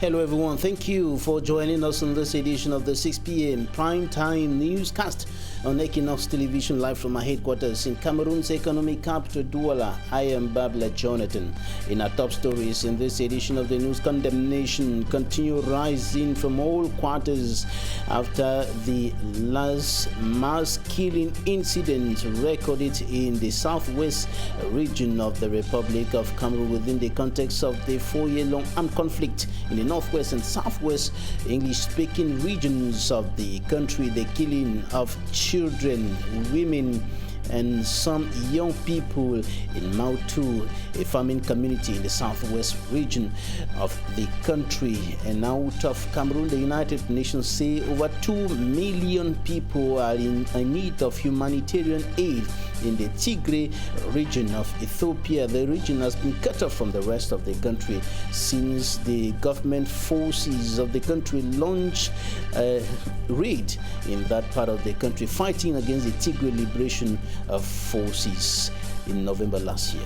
Hello everyone, thank you for joining us on this edition of the 6 p.m. primetime newscast on Equinoxe Television, live from our headquarters in Cameroon's economic capital, Douala. I am Babla Jonathan. In our top stories in this edition of the news, condemnation continue rising from all quarters after the last mass killing incident recorded in the southwest region of the Republic of Cameroon within the context of the 4-year-long armed conflict in the northwest and southwest English-speaking regions of the country. The killing of children, women, and some young people in Mautu, a farming community in the southwest region of the country. And out of Cameroon, the United Nations say over 2 million people are in need of humanitarian aid in the Tigray region of Ethiopia. The region has been cut off from the rest of the country since the government forces of the country launched a raid in that part of the country, fighting against the Tigray Liberation Forces in November last year.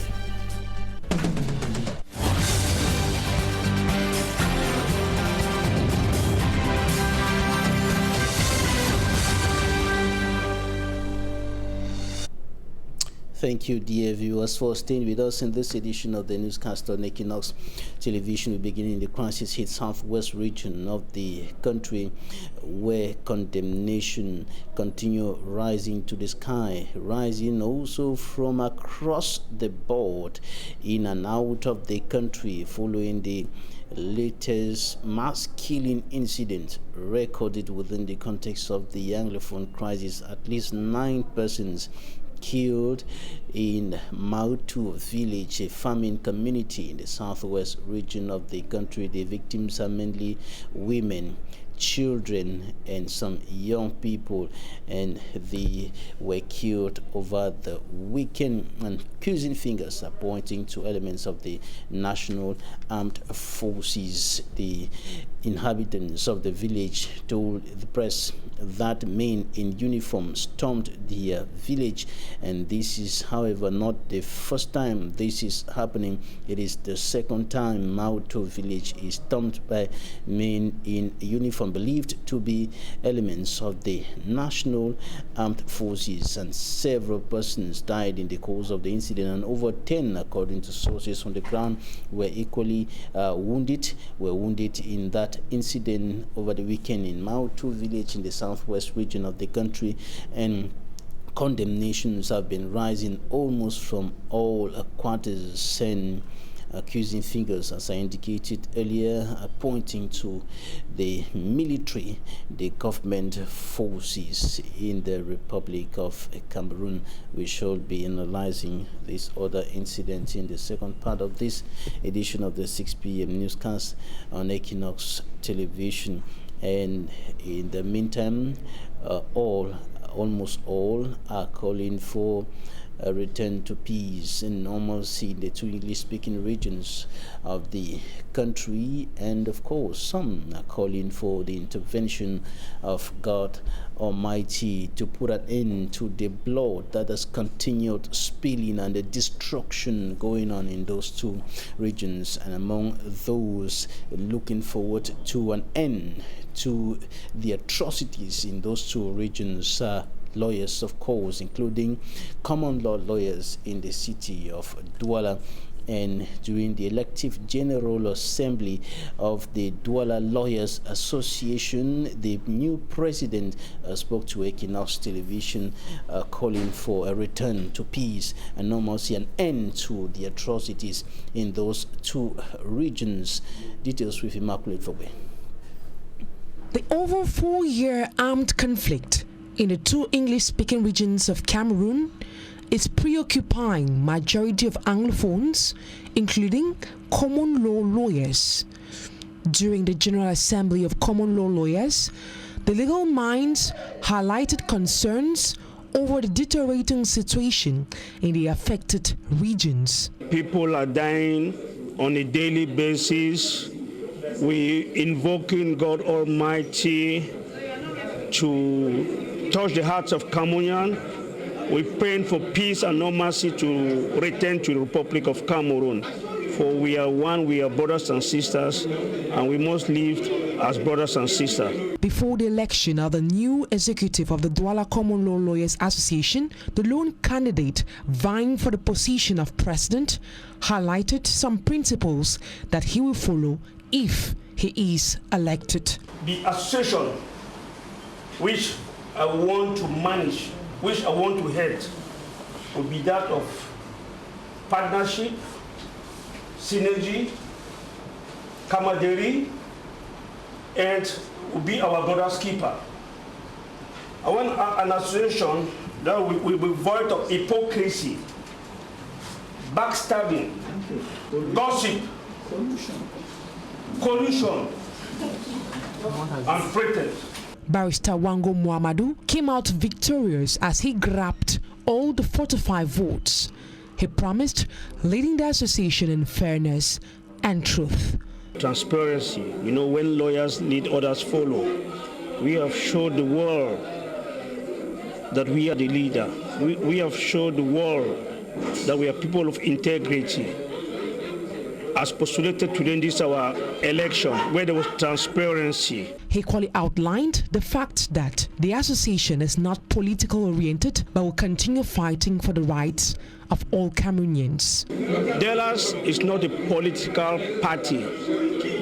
Thank you, dear viewers, for staying with us in this edition of the newscast on Equinoxe Television. We begin in the crisis-hit southwest region of the country, where condemnation continue rising to the sky, rising also from across the board in and out of the country following the latest mass killing incident recorded within the context of the Anglophone crisis. At least 9 persons killed in Mautu village, a farming community in the southwest region of the country. The victims are mainly women, children, and some young people, and they were killed over the weekend. And accusing fingers are pointing to elements of the National Armed Forces. The inhabitants of the village told the press that men in uniform stormed the village, and this is, however, not the first time this is happening. It is the second time Mautu village is stormed by men in uniform believed to be elements of the National Armed Forces, and several persons died in the course of the incident, and over 10, according to sources on the ground, were equally wounded in that incident over the weekend in Mautu village in the southwest region of the country. And condemnations have been rising almost from all quarters, and accusing fingers, as I indicated earlier, are pointing to the military, the government forces in the Republic of Cameroon. We shall be analyzing this other incident in the second part of this edition of the 6 p.m. newscast on Equinoxe Television. And in the meantime, almost all are calling for a return to peace and normalcy in the 2 English-speaking regions of the country, and of course some are calling for the intervention of God Almighty to put an end to the blood that has continued spilling and the destruction going on in those 2 regions. And among those looking forward to an end to the atrocities in those 2 regions, lawyers, of course, including common law lawyers in the city of Douala. And during the elective General Assembly of the Douala Lawyers Association, the new president spoke to Equinoxe Television, calling for a return to peace and normalcy, an end to the atrocities in those 2 regions. Details with Immaculate Fobe. The over 4-year armed conflict in the 2 English-speaking regions of Cameroon is preoccupying majority of Anglophones, including common law lawyers. During the General Assembly of Common Law Lawyers, the legal minds highlighted concerns over the deteriorating situation in the affected regions. People are dying on a daily basis. We invoking God Almighty to touch the hearts of Cameroonians. We're praying for peace and normalcy to return to the Republic of Cameroon. For we are one, we are brothers and sisters, and we must live as brothers and sisters. Before the election of the new executive of the Douala Common Law Lawyers Association, the lone candidate vying for the position of president highlighted some principles that he will follow if he is elected. The association which I want to manage, which I want to head, will be that of partnership, synergy, camaraderie, and will be our brother's keeper. I want an association that will be void of hypocrisy, backstabbing, gossip, collusion, and pretense. Barrister Wango Muhammadu came out victorious as he grabbed all the 45 votes. He promised leading the association in fairness and truth. Transparency, when lawyers lead, others follow. We have showed the world that we are the leader. We have showed the world that we are people of integrity. As postulated today in this our election, where there was transparency. He equally outlined the fact that the association is not political oriented, but will continue fighting for the rights of all Cameroonians. Dallas is not a political party.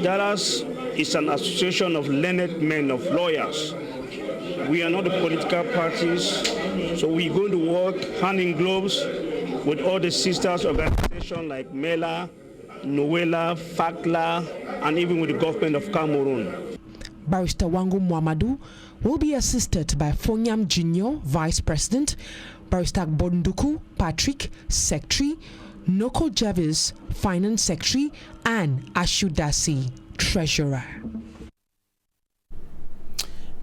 Dallas is an association of learned men, of lawyers. We are not the political parties, so we're going to work hand in gloves with all the sisters organizations like MELA, Noela, FACLA, and even with the government of Cameroon. Barrister Wango Muhammadu will be assisted by Fonyam Jr., Vice President, Barrister Bonduku Patrick, Secretary, Noko Jarvis, Finance Secretary, and Ashudasi, Treasurer.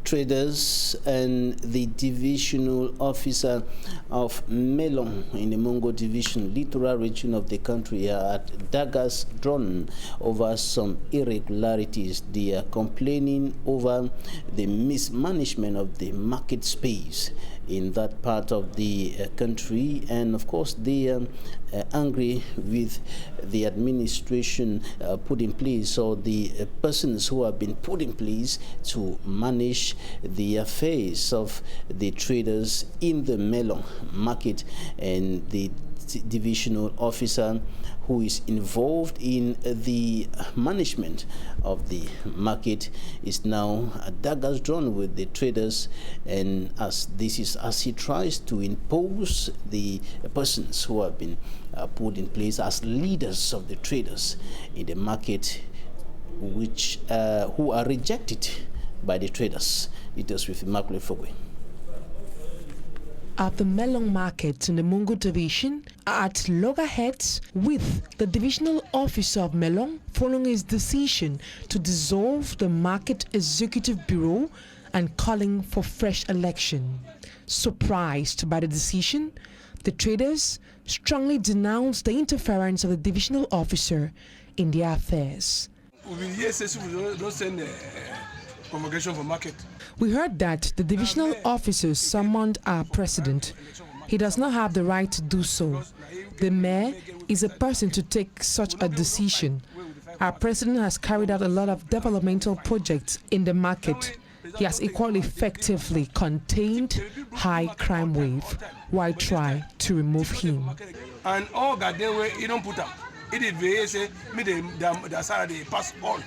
Traders and the divisional officer of Melon in the Mongo Division, littoral region of the country, are at daggers drawn over some irregularities. They are complaining over the mismanagement of the market space in that part of the country, and of course they are angry with the administration put in place, or the persons who have been put in place to manage the affairs of the traders in the melon market. And the divisional officer who is involved in the management of the market is now at daggers drawn with the traders, and as he tries to impose the persons who have been put in place as leaders of the traders in the market, which who are rejected by the traders. It is with Immaculate Fogwe. At the melon market in the Mongo Division are at loggerheads with the divisional officer of melon following his decision to dissolve the market executive bureau and calling for fresh election. Surprised by the decision, the traders strongly denounced the interference of the divisional officer in their affairs. Convocation for market. We heard that the divisional officer summoned our president. He does not have the right to do so. The mayor is a person to take such a decision. Our president has carried out a lot of developmental projects in the market. He has equally effectively contained high crime wave. Why try to remove him? And all that they were, you don't put up. It is very say, me the Saturday pass on.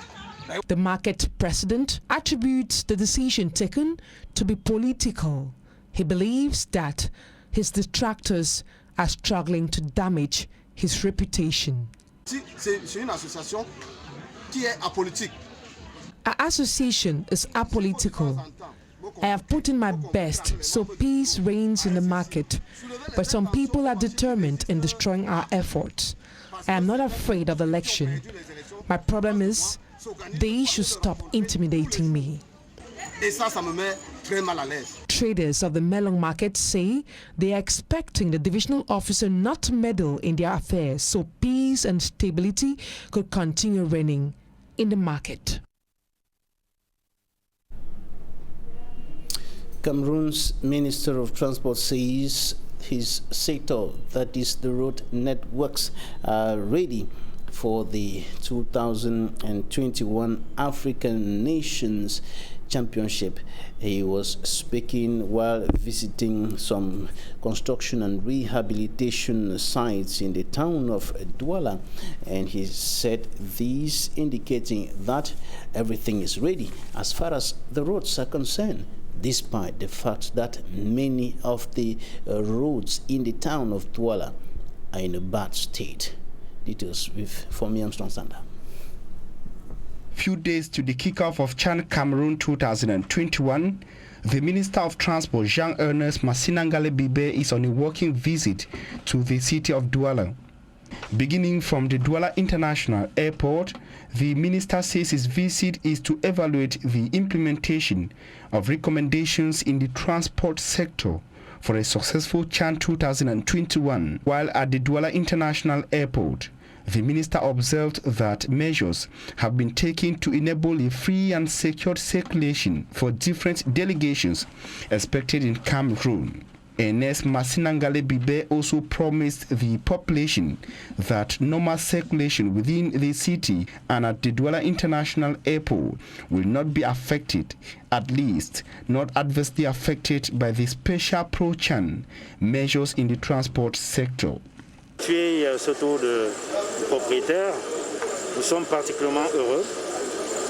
The market president attributes the decision taken to be political. He believes that his detractors are struggling to damage his reputation. Our association is apolitical. I have put in my best so peace reigns in the market, but some people are determined in destroying our efforts. I am not afraid of the election. My problem is they should stop intimidating me. Traders of the melon market say they are expecting the divisional officer not to meddle in their affairs so peace and stability could continue reigning in the market. Cameroon's Minister of Transport says his sector, that is the road networks, are ready for the 2021 African Nations Championship. He was speaking while visiting some construction and rehabilitation sites in the town of Douala, and he said these indicating that everything is ready as far as the roads are concerned, despite the fact that many of the roads in the town of Douala are in a bad state. Details with Fomi Armstrong Sander. Few days to the kickoff of CHAN Cameroon 2021, the Minister of Transport Jean-Ernest Massinangale Bibe is on a working visit to the city of Douala. Beginning from the Douala International Airport, the minister says his visit is to evaluate the implementation of recommendations in the transport sector for a successful CHAN 2021. While at the Douala International Airport, the minister observed that measures have been taken to enable a free and secured circulation for different delegations expected in Cameroon. Ernest Massinangale Bibe also promised the population that normal circulation within the city and at the Douala International Airport will not be affected, at least not adversely affected by the special pro-CHAN measures in the transport sector. Ce tour de propriétaire, nous sommes particulièrement heureux.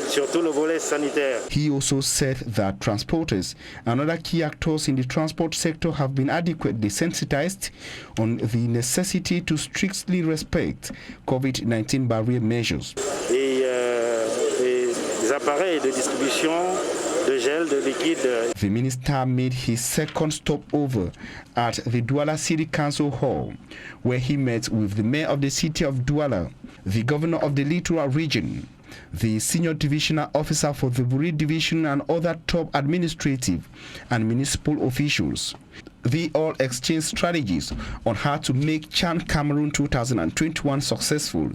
Surtout le volet sanitaire. He also said that transporters and other key actors in the transport sector have been adequately sensitized on the necessity to strictly respect COVID-19 barrier measures. Les appareils de distribution de gel, de liquide. The minister made his second stopover at the Douala City Council Hall, where he met with the mayor of the city of Douala, the governor of the Littoral region, the senior divisional officer for the Buri division, and other top administrative and municipal officials. They all exchanged strategies on how to make CHAN Cameroon 2021 successful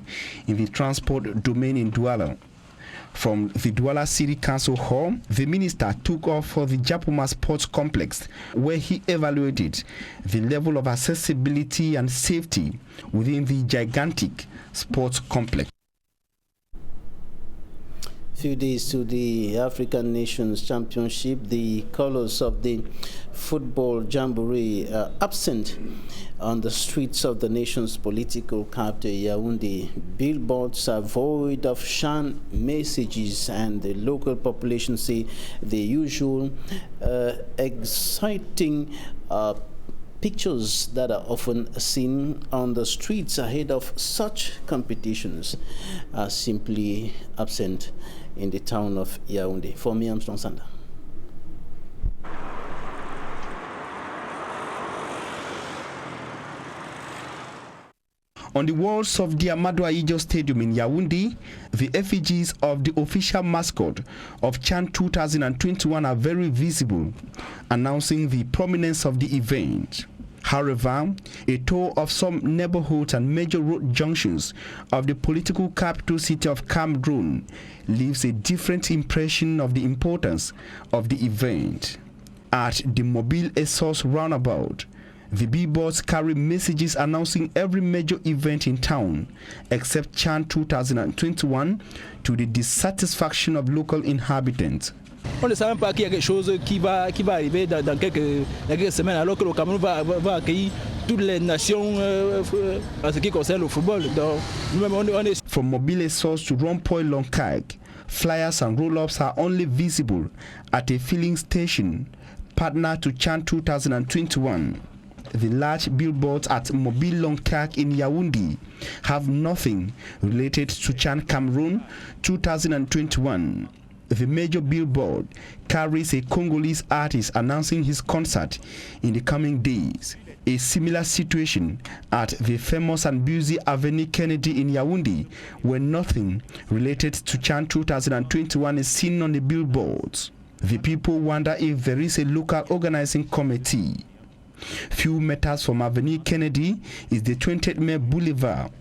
in the transport domain in Douala. From the Douala City Council Hall, the minister took off for the Japoma Sports Complex, where he evaluated the level of accessibility and safety within the gigantic sports complex. Few days to the African Nations Championship, the colors of the football jamboree are absent on the streets of the nation's political capital, Yaoundé. Billboards are void of CHAN messages, and the local population say the usual exciting pictures that are often seen on the streets ahead of such competitions are simply absent in the town of Yaoundé. For me, Armstrong Sander. On the walls of the Amadou Ahidjo Stadium in Yaoundé, the effigies of the official mascot of CHAN 2021 are very visible, announcing the prominence of the event. However, a tour of some neighborhoods and major road junctions of the political capital city of Cameroon leaves a different impression of the importance of the event. At the Mobile Essos roundabout, the billboards carry messages announcing every major event in town, except CHAN 2021, to the dissatisfaction of local inhabitants. On ne sait même pas qu'il y a quelque chose qui va arriver dans quelques semaines, alors que le Cameroun va accueillir toutes les nations en ce qui concerne le football. Donc, on est... From Mobile Essos to Rompoy-Lonkag, flyers and roll-ups are only visible at a filling station, partner to CHAN 2021. The large billboards at Mobile Lonkag in Yaoundé have nothing related to CHAN Cameroon 2021. The major billboard carries a Congolese artist announcing his concert in the coming days. A similar situation at the famous and busy Avenue Kennedy in Yaoundé, where nothing related to CHAN 2021 is seen on the billboards. The people wonder if there is a local organizing committee. Few meters from Avenue Kennedy is the 20th May Boulevard.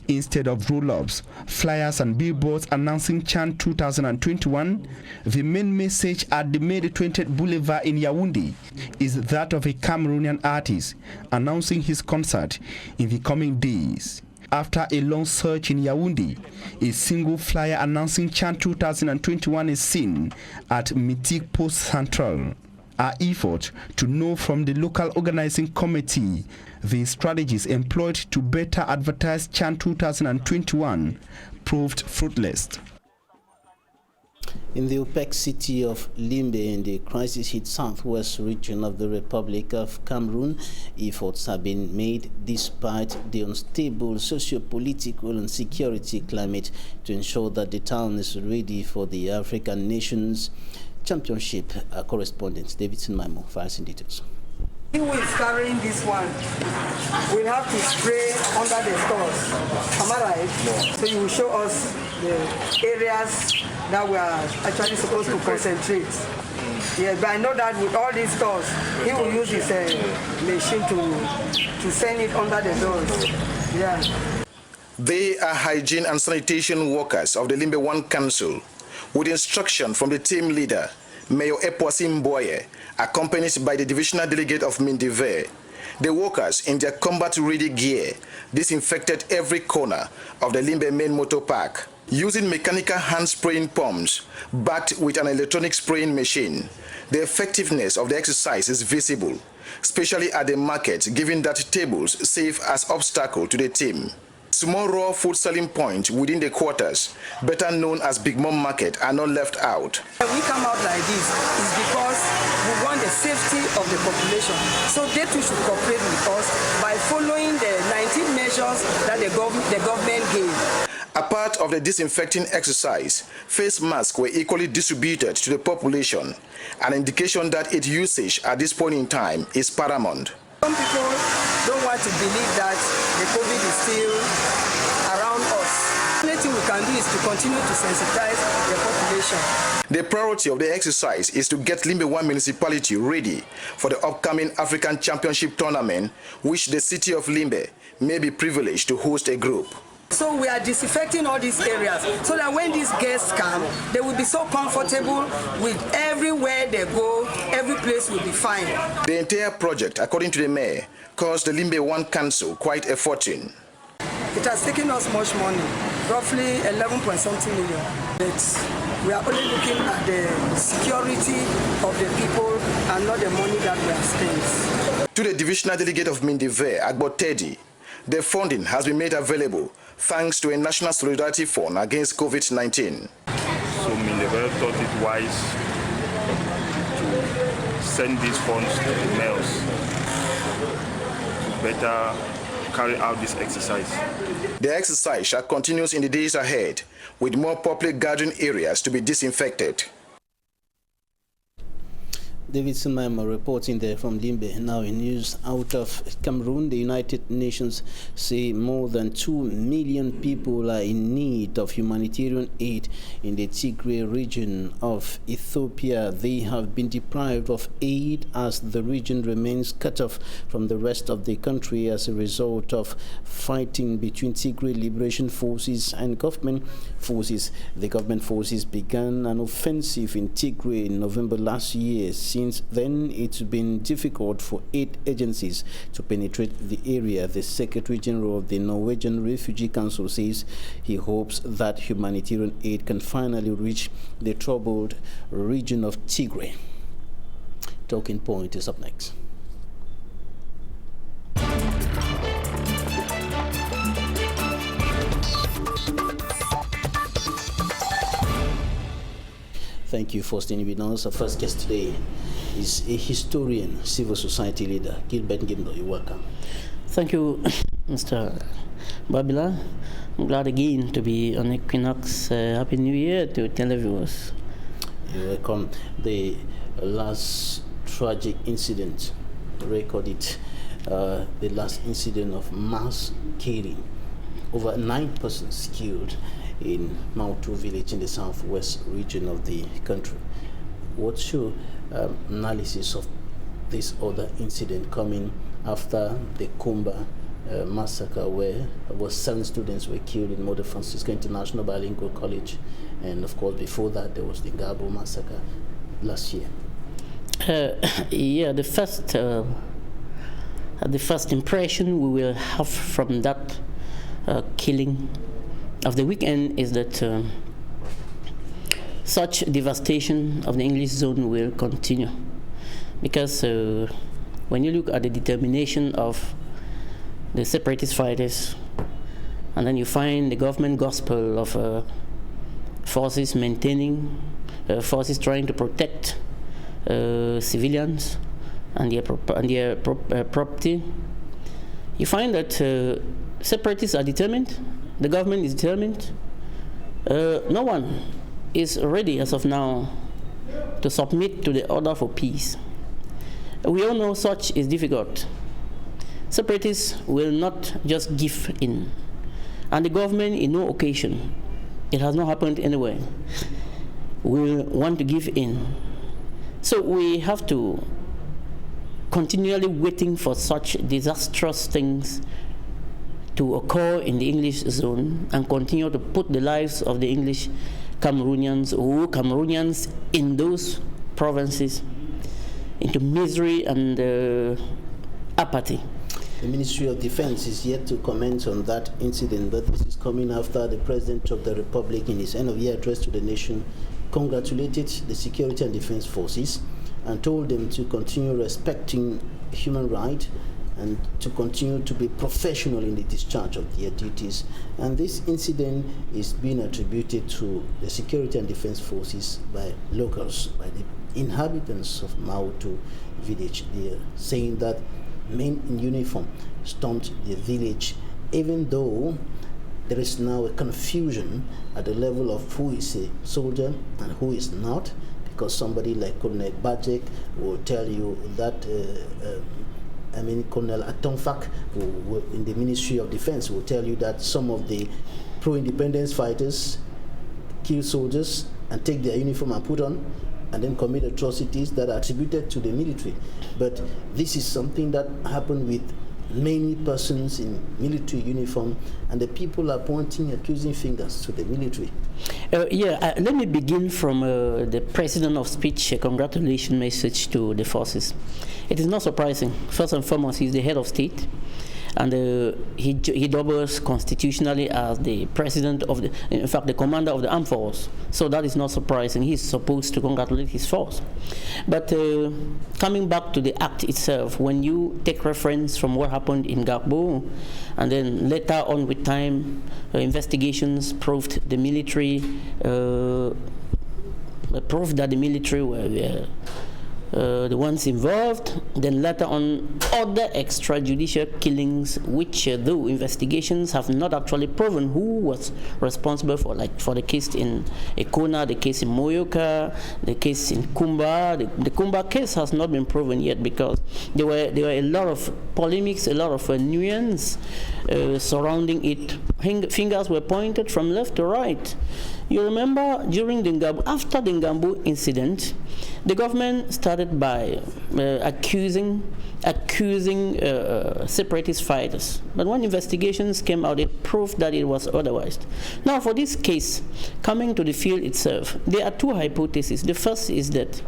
Instead of roll-ups, flyers and billboards announcing CHAN 2021, the main message at the May 20th Boulevard in Yaoundé is that of a Cameroonian artist announcing his concert in the coming days. after a long search in Yaoundé. A single flyer announcing CHAN 2021 is seen at Mythique Post Central. Our effort to know from the local organizing committee the strategies employed to better advertise CHAN 2021 proved fruitless. In the OPEC city of Limbe in the crisis-hit southwest region of the Republic of Cameroon, efforts have been made despite the unstable socio-political and security climate to ensure that the town is ready for the African Nations Championship. Our correspondent Davidson Maimo files in details. Who is carrying this one will have to spray under the stores. Am I right? Yeah. So you will show us the areas that we are actually supposed to concentrate. Yeah, but I know that with all these stores, he will use his machine to send it under the doors. Yeah. They are hygiene and sanitation workers of the Limbe 1 Council, with instruction from the team leader, Mayor Epoasi Mboye, accompanied by the divisional delegate of Mindive. The workers, in their combat-ready gear, disinfected every corner of the Limbe main motor park, using mechanical hand-spraying pumps backed with an electronic spraying machine. The effectiveness of the exercise is visible, especially at the market, given that tables serve as obstacle to the team. Small raw food selling points within the quarters, better known as Big Mom Market, are not left out. When we come out like this, it's because we want the safety of the population. So they too should cooperate with us by following the 19 measures that the government gave. A part of the disinfecting exercise, face masks were equally distributed to the population, an indication that its usage at this point in time is paramount. Some people don't want to believe that the COVID is still around us. The only thing we can do is to continue to sensitize the population. The priority of the exercise is to get Limbe 1 municipality ready for the upcoming African Championship tournament, which the city of Limbe may be privileged to host a group. So we are disinfecting all these areas so that when these guests come, they will be so comfortable with everywhere they go, every place will be fine. The entire project, according to the mayor, cost the Limbe 1 Council quite a fortune. It has taken us much money, roughly 11.something million. But we are only looking at the security of the people and not the money that we have spent. To the divisional delegate of Mindive, Agbo Teddy, the funding has been made available thanks to a National Solidarity Fund against COVID-19. So Mindive thought it wise to send these funds to the mayors to better carry out this exercise. The exercise shall continue in the days ahead, with more public gathering areas to be disinfected. Davidson Maimo reporting there from Limbe. Now in news out of Cameroon, the United Nations say more than 2 million people are in need of humanitarian aid in the Tigray region of Ethiopia. They have been deprived of aid as the region remains cut off from the rest of the country as a result of fighting between Tigray Liberation Forces and government forces. The government forces began an offensive in Tigray in November last year. Since then, it's been difficult for aid agencies to penetrate the area. The Secretary General of the Norwegian Refugee Council says he hopes that humanitarian aid can finally reach the troubled region of Tigray. Talking Point is up next. Thank you for staying with us. Our first guest today is a historian, civil society leader, Gilbert Gimdo. You're welcome. Thank you, Mr. Babila. I'm glad again to be on Equinoxe. Happy New Year to televiewers. You're welcome. The last tragic incident recorded, the last incident of mass killing. Over 9 persons killed in Mautu village in the southwest region of the country. What's your analysis of this other incident coming after the Kumba massacre, where about 7 students were killed in Mother Francisco International Bilingual College, and of course before that there was the Gabo massacre last year? Yeah, the first impression we will have from that killing of the weekend is that such devastation of the English zone will continue, because when you look at the determination of the separatist fighters, and then you find the government gospel of forces maintaining, forces trying to protect civilians and their property, you find that separatists are determined, the government is determined. No one is ready as of now to submit to the order for peace. We all know such is difficult. Separatists will not just give in. And the government, in no occasion, it has not happened anywhere, will want to give in. So we have to continually waiting for such disastrous things to occur in the English zone and continue to put the lives of the English Cameroonians or Cameroonians in those provinces into misery and apathy. The Ministry of Defense is yet to comment on that incident, but this is coming after the President of the Republic, in his end-of-year address to the nation, congratulated the security and defense forces and told them to continue respecting human rights and to continue to be professional in the discharge of their duties. And this incident is being attributed to the security and defense forces by locals, by the inhabitants of Mautu village. They are saying that men in uniform stormed the village, even though there is now a confusion at the level of who is a soldier and who is not, because somebody like Colonel Bajek will tell you that Colonel Atonfak in the Ministry of Defense will tell you that some of the pro-independence fighters kill soldiers and take their uniform and put on and then commit atrocities that are attributed to the military. But this is something that happened with many persons in military uniform, and the people are pointing accusing fingers to the military. Let me begin from the President of speech, a congratulation message to the forces. It is not surprising. First and foremost, he's the head of state, and he doubles constitutionally as the president of in fact, the commander of the armed force. So that is not surprising. He's supposed to congratulate his force. But coming back to the act itself, when you take reference from what happened in Garbo, and then later on with time, investigations proved the military, proved that the military were the ones involved, then later on other extrajudicial killings, which though investigations have not actually proven who was responsible for, like for the case in Ekona, the case in Moyoka, the case in Kumba. The Kumba case has not been proven yet because there were a lot of polemics, a lot of nuance surrounding it. Fingers were pointed from left to right. You remember during the Ngambu, after the Ngambu incident, the government started by accusing separatist fighters. But when investigations came out, it proved that it was otherwise. Now, for this case, coming to the field itself, there are two hypotheses. The first is that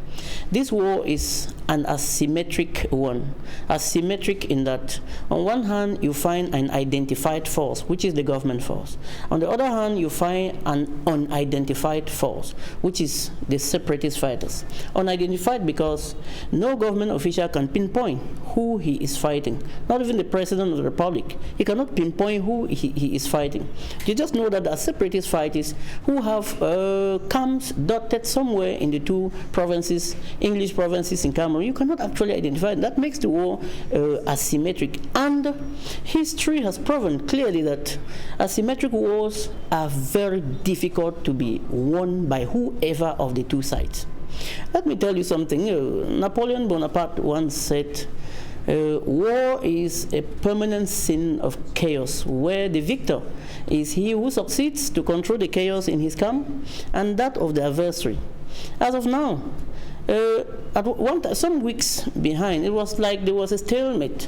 this war is an asymmetric one. Asymmetric in that, on one hand, you find an identified force, which is the government force. On the other hand, you find an unidentified force, which is the separatist fighters. Unidentified because no government official can pinpoint who he is fighting. Not even the President of the Republic. He cannot pinpoint who he is fighting. You just know that there are separatist fighters who have camps dotted somewhere in the two provinces, English provinces in Cameroon. You cannot actually identify it. That makes the war asymmetric. And history has proven clearly that asymmetric wars are very difficult to be won by whoever of the two sides. Let me tell you something. Napoleon Bonaparte once said, war is a permanent scene of chaos, where the victor is he who succeeds to control the chaos in his camp and that of the adversary. As of now, some weeks behind, it was like there was a stalemate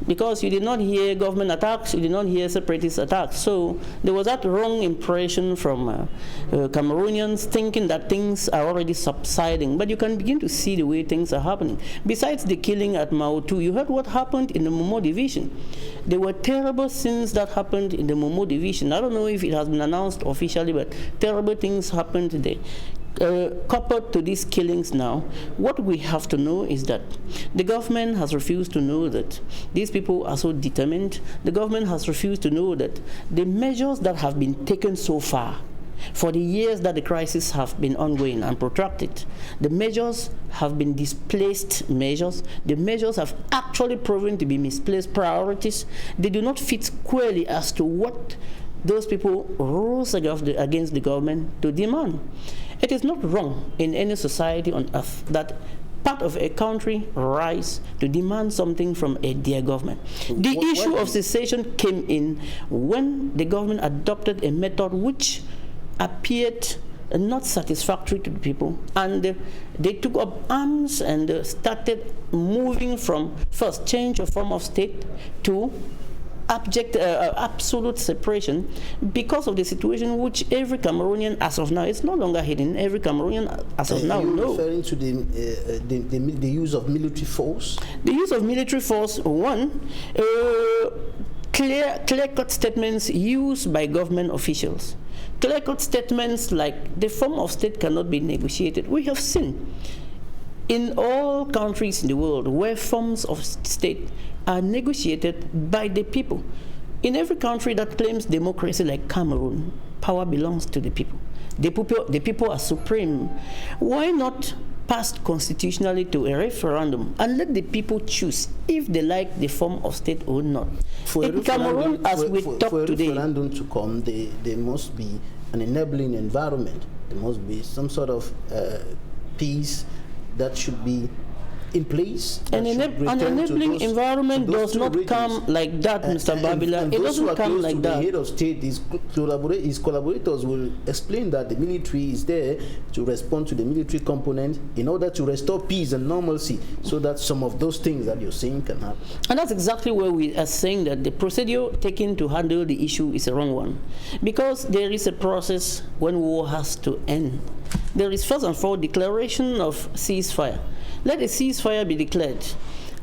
because you did not hear government attacks, you did not hear separatist attacks. So there was that wrong impression from Cameroonians thinking that things are already subsiding. But you can begin to see the way things are happening. Besides the killing at Mautu, you heard what happened in the Momo division. There were terrible things that happened in the Momo division. I don't know if it has been announced officially, but terrible things happened there. Coupled to these killings now, what we have to know is that the government has refused to know that these people are so determined. The government has refused to know that the measures that have been taken so far, for the years that the crisis have been ongoing and protracted, the measures have been displaced measures. The measures have actually proven to be misplaced priorities. They do not fit squarely as to what those people rose against the government to demand. It is not wrong in any society on earth that part of a country rise to demand something from their government. The issue of cessation came in when the government adopted a method which appeared not satisfactory to the people, and they took up arms and started moving from first change of form of state to absolute separation because of the situation which every Cameroonian as of now, it's no longer hidden, every Cameroonian as of now knows. Referring to the use of military force? The use of military force, one, clear-cut statements used by government officials. Clear-cut statements like the form of state cannot be negotiated. We have seen in all countries in the world where forms of state are negotiated by the people. In every country that claims democracy like Cameroon, power belongs to the people. The people are supreme. Why not pass constitutionally to a referendum and let the people choose if they like the form of state or not? In Cameroon, as we talk today, for a referendum to come, there must be an enabling environment. There must be some sort of peace that should be in place. An enabling environment does not come like that, Mr. Babila. It doesn't come like that. The head of state, his collaborators will explain that the military is there to respond to the military component in order to restore peace and normalcy, so that some of those things that you're saying can happen. And that's exactly where we are saying that the procedure taken to handle the issue is a wrong one. Because there is a process when war has to end. There is first and foremost declaration of ceasefire. Let a ceasefire be declared.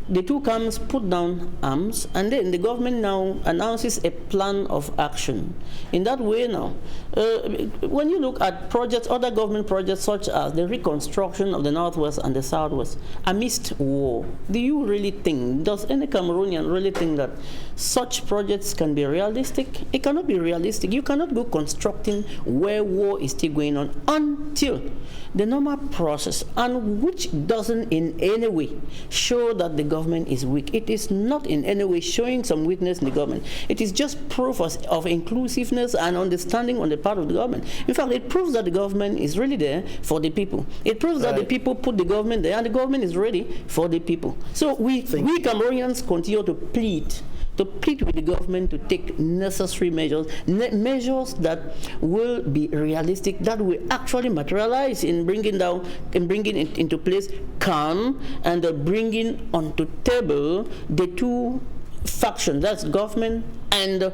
The two camps put down arms, and then the government now announces a plan of action. In that way now, when you look at projects, other government projects such as the reconstruction of the Northwest and the Southwest amidst war, do you really think, does any Cameroonian really think that such projects can be realistic? It cannot be realistic. You cannot go constructing where war is still going on until the normal process, and which doesn't in any way show that the government is weak. It is not in any way showing some weakness in the government. It is just proof of inclusiveness and understanding on the part of the government. In fact, it proves that the government is really there for the people. It proves that the people put the government there, and the government is ready for the people. So we Cameroonians continue to plead with the government to take necessary measures, measures that will be realistic, that will actually materialize in bringing it into place calm, and bringing onto table the two factions, that's government and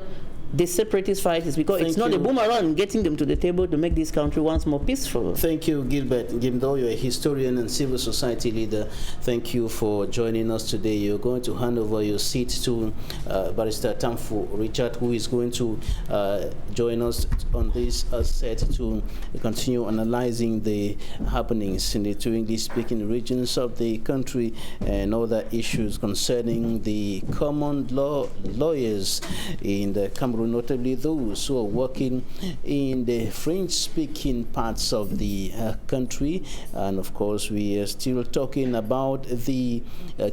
the separatist fighters, because it's not a boomerang getting them to the table to make this country once more peaceful. Thank you, Gilbert. Gimdo, you're a historian and civil society leader. Thank you for joining us today. You're going to hand over your seat to Barrister Tamfu Richard, who is going to join us on this set to continue analyzing the happenings in the two English-speaking regions of the country and other issues concerning the common law lawyers in the Cameroon, notably those who are working in the French-speaking parts of the country. And of course, we are still talking about the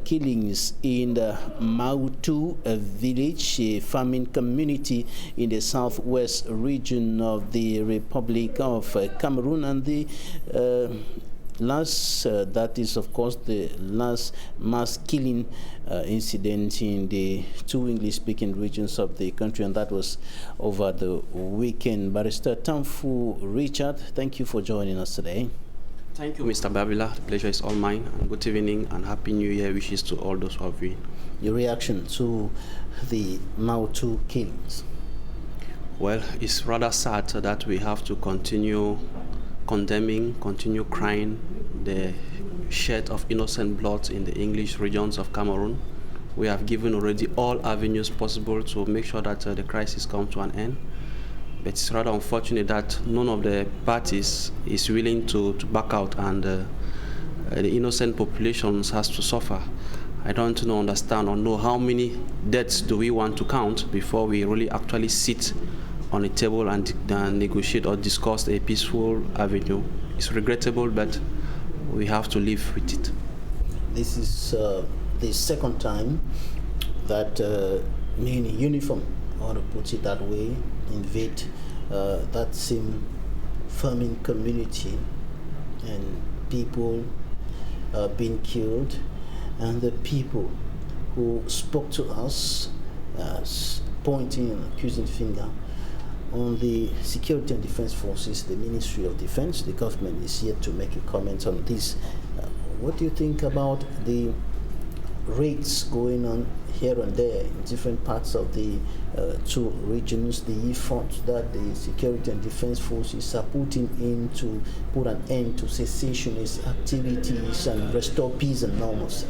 killings in the Mautu village, a farming community in the southwest region of the Republic of Cameroon, and the that is of course the last mass killing incident in the two English-speaking regions of the country, and that was over the weekend. Barrister Tamfu Richard, thank you for joining us today. Thank you, Mr. Babila. The pleasure is all mine. And good evening and Happy New Year wishes to all those who are viewing. Your reaction to the Mautu killings? Well, it's rather sad that we have to continue condemning, continue crying the shed of innocent blood in the English regions of Cameroon. We have given already all avenues possible to make sure that the crisis comes to an end. But it's rather unfortunate that none of the parties is willing to back out, and the innocent populations has to suffer. I don't understand or know how many deaths do we want to count before we really actually sit on a table and negotiate or discuss a peaceful avenue. It's regrettable, but we have to live with it. This is the second time that men in uniform, I want to put it that way, invade that same farming community, and people being killed, and the people who spoke to us pointing and accusing finger on the Security and Defense Forces, the Ministry of Defense. The government is yet to make a comment on this. What do you think about the raids going on here and there in different parts of the two regions, the efforts that the Security and Defense Forces are putting in to put an end to cessationist activities and restore peace and normalcy?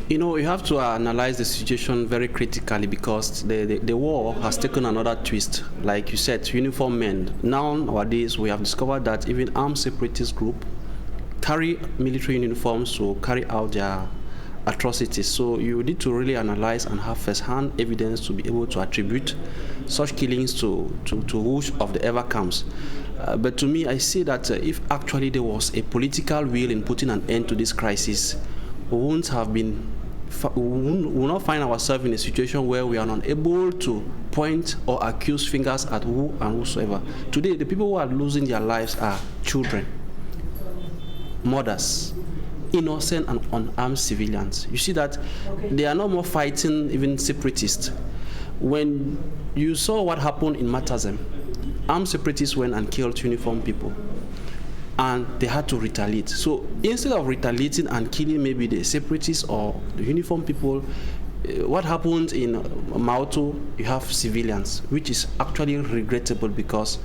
You know, you have to analyze the situation very critically, because the war has taken another twist. Like you said, uniformed men. Nowadays, we have discovered that even armed separatist groups carry military uniforms to carry out their atrocities. So you need to really analyze and have first-hand evidence to be able to attribute such killings to which of the ever comes. But to me, I see that if actually there was a political will in putting an end to this crisis, we will not find ourselves in a situation where we are unable to point or accuse fingers at who and whosoever. Today, the people who are losing their lives are children, mothers, innocent and unarmed civilians. You see that they are no more fighting even separatists. When you saw what happened in Matazem, armed separatists went and killed uniformed people, and they had to retaliate. So instead of retaliating and killing maybe the separatists or the uniformed people, what happened in Mautu, you have civilians, which is actually regrettable, because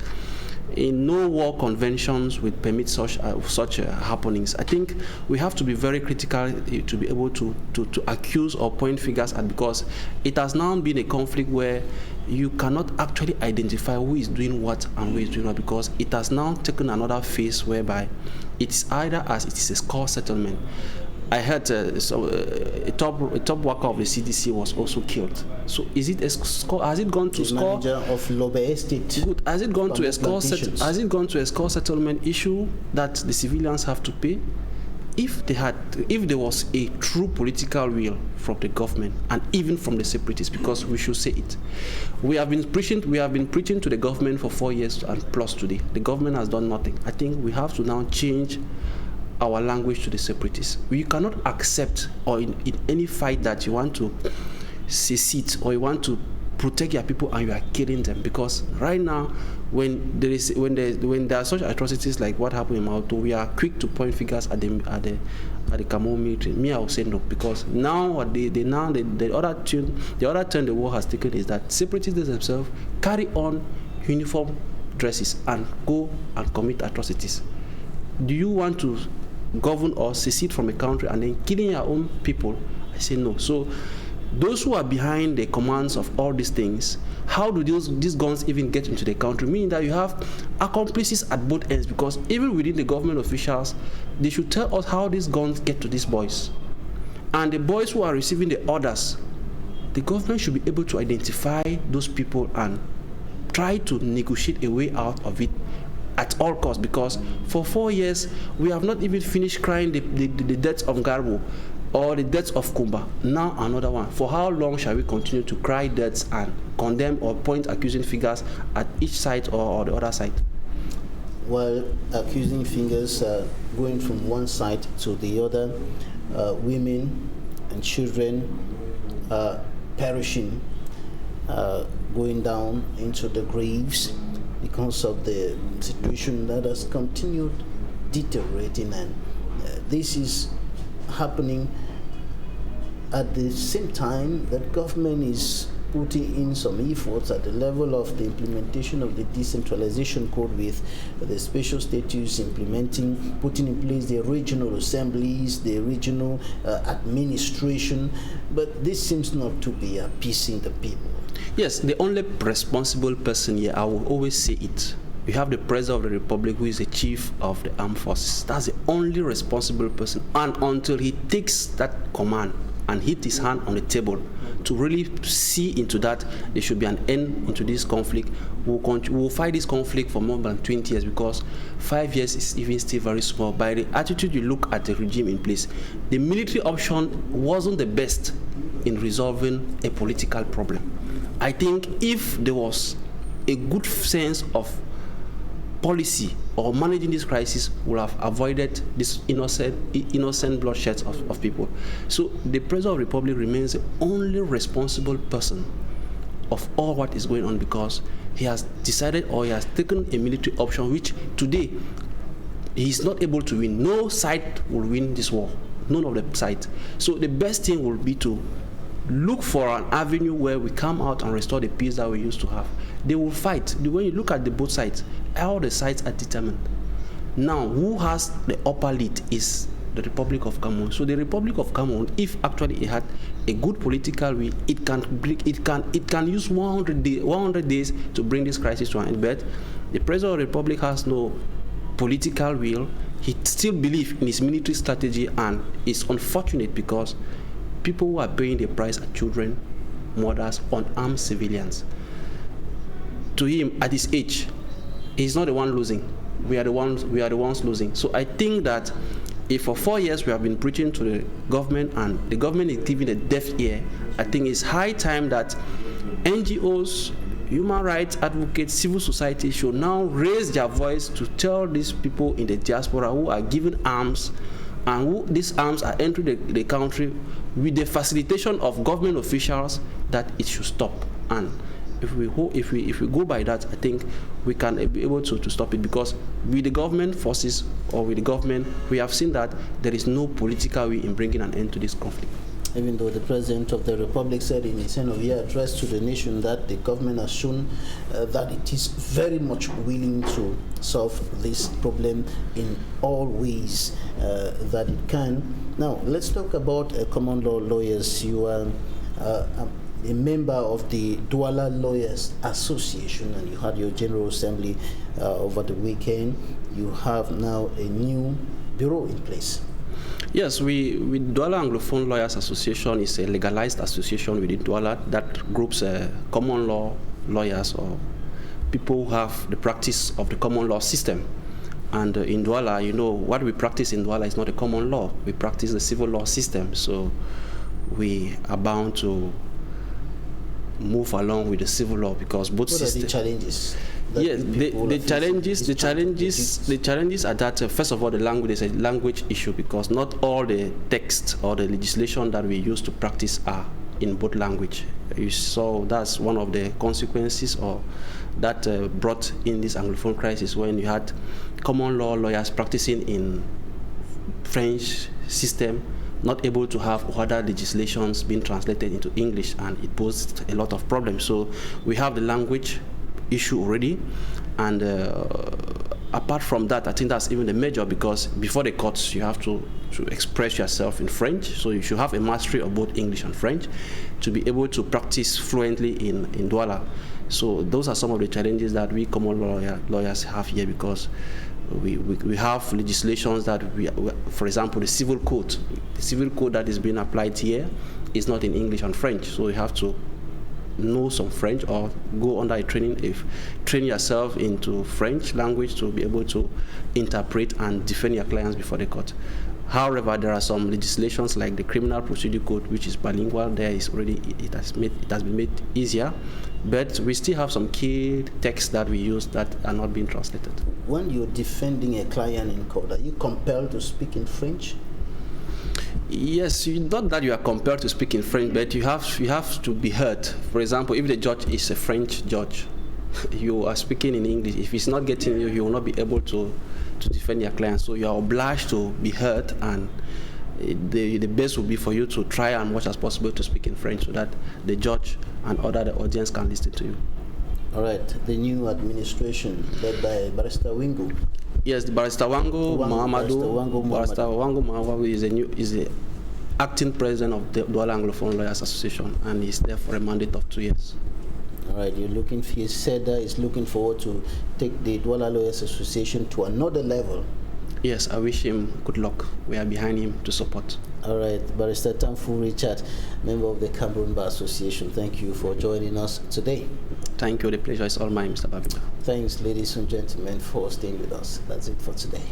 in no war conventions would permit such happenings. I think we have to be very critical to be able to accuse or point fingers at, because it has now been a conflict where you cannot actually identify who is doing what and who is doing what, because it has now taken another phase whereby it's either as it is a score settlement. I heard a top worker of the CDC was also killed. So is it a score? Has it gone to score? Manager of Lobe Estate. Good. Has it gone to a score? Has it gone to a score settlement issue that the civilians have to pay? If there was a true political will from the government and even from the separatists, because we should say it, we have been preaching to the government for 4 years and plus today. The government has done nothing. I think we have to now change our language to the separatists. We cannot accept, or in any fight that you want to secede or you want to protect your people and you are killing them, because right now when there are such atrocities like what happened in Mautu, we are quick to point fingers at the Cameroon military. Me, I will say no, because now the other turn the war has taken is that separatists themselves carry on uniform dresses and go and commit atrocities. Do you want to govern or secede from a country and then killing your own people? I say no. So those who are behind the commands of all these things, how do these guns even get into the country? Meaning that you have accomplices at both ends, because even within the government officials, they should tell us how these guns get to these boys. And the boys who are receiving the orders, the government should be able to identify those people and try to negotiate a way out of it at all costs, because for 4 years we have not even finished crying the deaths of Garbo or the deaths of Kumba. Now another one. For how long shall we continue to cry deaths and condemn or point accusing fingers at each side or the other side? Well, accusing fingers going from one side to the other, women and children perishing, going down into the graves because of the situation that has continued deteriorating, and this is happening at the same time that government is putting in some efforts at the level of the implementation of the decentralization code, with the special status putting in place the regional assemblies, the regional administration, but this seems not to be appeasing the people. Yes, the only responsible person here, I will always say it, you have the President of the Republic, who is the Chief of the Armed Forces. That's the only responsible person, and until he takes that command and hit his hand on the table to really see into that there should be an end into this conflict. We'll fight this conflict for more than 20 years, because 5 years is even still very small. By the attitude you look at the regime in place, the military option wasn't the best in resolving a political problem. I think if there was a good sense of policy or managing this crisis, would have avoided this innocent bloodshed of people. So the President of the Republic remains the only responsible person of all what is going on, because he has decided, or he has taken a military option, which today he is not able to win. No side will win this war, none of the sides. So the best thing will be to look for an avenue where we come out and restore the peace that we used to have. They will fight. When you look at the both sides, all the sides are determined. Now, who has the upper lead is the Republic of Cameroon. So the Republic of Cameroon, if actually it had a good political will, it can use 100 days to bring this crisis to an end. But the President of the Republic has no political will. He still believes in his military strategy, and it's unfortunate because people who are paying the price are children, mothers, unarmed civilians. To him, at his age, he's not the one losing. We are the ones losing. So I think that if for 4 years we have been preaching to the government and the government is giving a deaf ear, I think it's high time that NGOs, human rights advocates, civil society should now raise their voice to tell these people in the diaspora who are given arms, and who these arms are entering the country with the facilitation of government officials, that it should stop. And if we go by that, I think we can be able to stop it, because with the government forces or with the government, we have seen that there is no political way in bringing an end to this conflict. Even though the President of the Republic said in his end-of-year address to the nation that the government has shown that it is very much willing to solve this problem in all ways that it can. Now, let's talk about common law lawyers. You are a member of the Douala Lawyers Association, and you had your General Assembly over the weekend. You have now a new bureau in place. Yes, with Douala Anglophone Lawyers Association is a legalized association within Douala that groups common law lawyers, or people who have the practice of the common law system. And in Douala, you know, what we practice in Douala is not a common law. We practice the civil law system. So we are bound to move along with the civil law, because both systems. What are the challenges? Yes, the challenges are that first of all, the language is a language issue, because not all the text or the legislation that we use to practice are in both language. So that's one of the consequences, or that brought in this Anglophone crisis, when you had common law lawyers practicing in French system, not able to have other legislations being translated into English, and it posed a lot of problems. So we have the language issue already, and apart from that, I think that's even the major, because before the courts you have to express yourself in French, so you should have a mastery of both English and French to be able to practice fluently in Douala. So those are some of the challenges that we common law lawyers have here, because we have legislations that for example, the civil code that is being applied here is not in English and French, so you have to know some French or go under a training, train yourself into French language to be able to interpret and defend your clients before the court. However, there are some legislations like the Criminal Procedure Code, which is bilingual. There is already it has been made easier, but we still have some key texts that we use that are not being translated. When you're defending a client in court, are you compelled to speak in French? Yes, not that you are compelled to speak in French, but you have to be heard. For example, if the judge is a French judge, you are speaking in English. If he's not getting you, he will not be able to to defend their clients. So you are obliged to be heard, and the best would be for you to try as much as possible to speak in French so that the judge and the audience can listen to you. All right, the new administration led by Barrister Wingu. Yes, the Barrister Wango Muhammadu is the acting president of the Douala Anglophone Lawyers Association, and he's there for a mandate of 2 years. All right, he said that he's looking forward to take the Douala Lawyers Association to another level. Yes, I wish him good luck. We are behind him to support. All right, Barrister Tamfu Richard, member of the Cameroon Bar Association, thank you for joining us today. Thank you. The pleasure is all mine, Mr. Babida. Thanks, ladies and gentlemen, for staying with us. That's it for today.